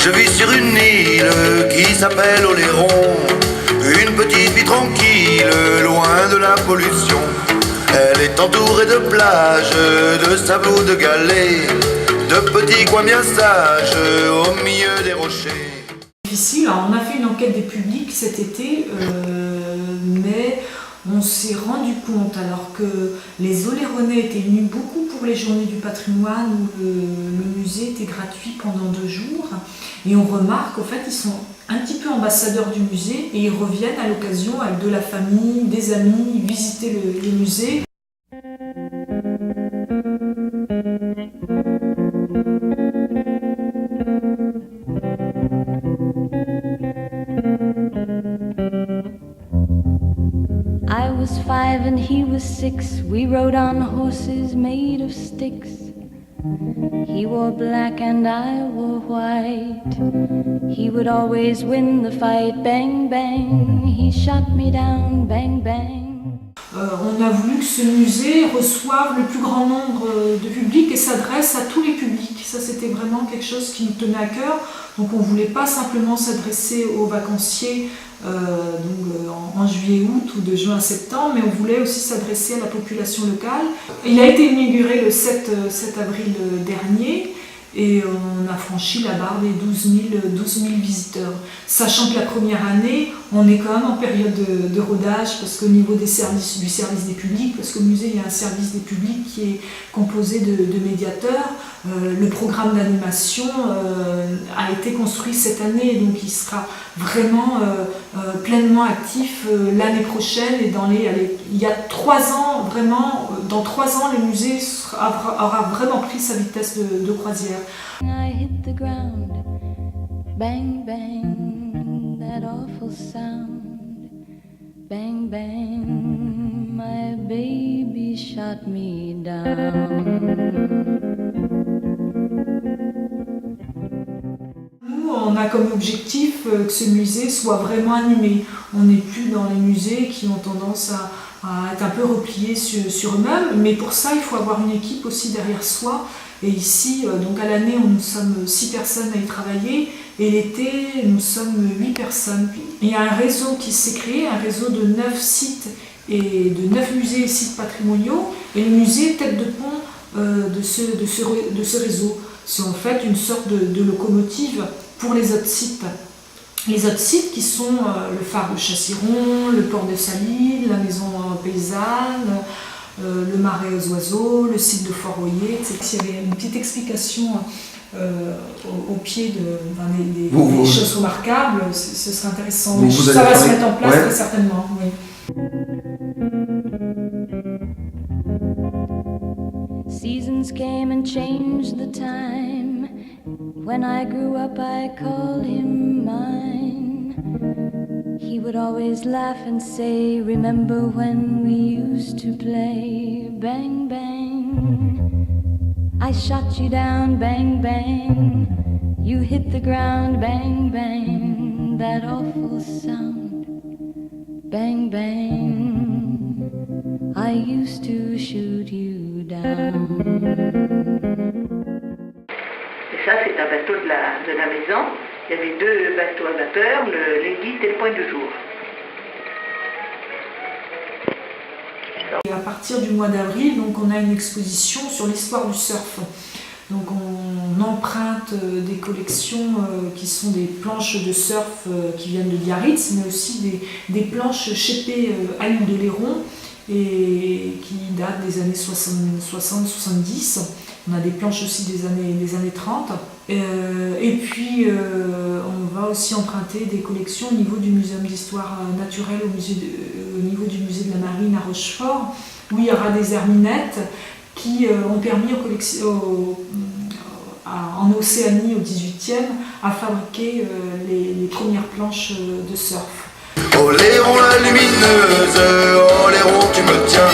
Je vis sur une île qui s'appelle Oléron, une petite vie tranquille, loin de la pollution. Elle est entourée de plages, de sable ou de galets, de petits coins bien sages, au milieu des rochers. Difficile, on a fait une enquête des publics cet été, mais on s'est rendu compte, alors que les Oléronais étaient venus beaucoup pour les journées du patrimoine où le musée était gratuit pendant 2 jours, et on remarque qu'en fait ils sont un petit peu ambassadeurs du musée et ils reviennent à l'occasion avec de la famille, des amis, visiter le musée. I was 5 and he was 6. We rode on horses made of sticks. He wore black and I wore white. He would always win the fight. Bang, bang, he shot me down. Bang, bang. On a voulu que ce musée reçoive le plus grand nombre de publics et s'adresse à tous les publics. Ça, c'était vraiment quelque chose qui nous tenait à cœur. Donc on ne voulait pas simplement s'adresser aux vacanciers en juillet-août ou de juin à septembre, mais on voulait aussi s'adresser à la population locale. Il a été inauguré le 7 avril dernier et on a franchi la barre des 12 000 visiteurs. Sachant que la première année, on est quand même en période de rodage parce qu'au niveau du service des publics, parce qu'au musée il y a un service des publics qui est composé de médiateurs. Le programme d'animation a été construit cette année, donc il sera vraiment pleinement actif l'année prochaine et il y a 3 ans, vraiment, dans 3 ans le musée aura vraiment pris sa vitesse de croisière. I hit the ground. Bang, bang, that awful sound. Bang, bang, my baby shot me down. Nous, on a comme objectif que ce musée soit vraiment animé. On n'est plus dans les musées qui ont tendance à être un peu repliés sur eux-mêmes, mais pour ça, il faut avoir une équipe aussi derrière soi. Et ici, donc à l'année, nous sommes 6 personnes à y travailler, et l'été, nous sommes 8 personnes. Il y a un réseau qui s'est créé, un réseau de 9 sites et de 9 musées et sites patrimoniaux, et le musée est tête de pont de ce réseau. C'est en fait une sorte de locomotive pour les autres sites. Les autres sites qui sont le phare de Chassiron, le port de Salines, la maison paysanne, le marais aux oiseaux, le site de Fort-Royer, etc. S'il y avait une petite explication au pied des choses remarquables, ce serait intéressant. Ça va se mettre en place très certainement. Oui. Seasons came and changed the time. When I grew up, I called him mine. He would always laugh and say, remember when we used to play? Bang, bang, I shot you down. Bang, bang, you hit the ground. Bang, bang, that awful sound. Bang, bang, I used to shoot you down. Et ça, c'est un bateau de la maison. Il y avait 2 bateaux à vapeur, l'Élite et le Point du Jour. Et à partir du mois d'avril, donc on a une exposition sur l'histoire du surf. Donc on emprunte des collections qui sont des planches de surf qui viennent de Biarritz, mais aussi des planches chépées à l'île de Léron et qui datent des années 60-70. On a des planches aussi des années 30. Et puis on va aussi emprunter des collections au niveau du Muséum d'histoire naturelle, au niveau du musée de la Marine à Rochefort, où il y aura des herminettes qui ont permis en Océanie au XVIIIe à fabriquer les premières planches de surf. Oléron la lumineuse, Oléron tu me tiens.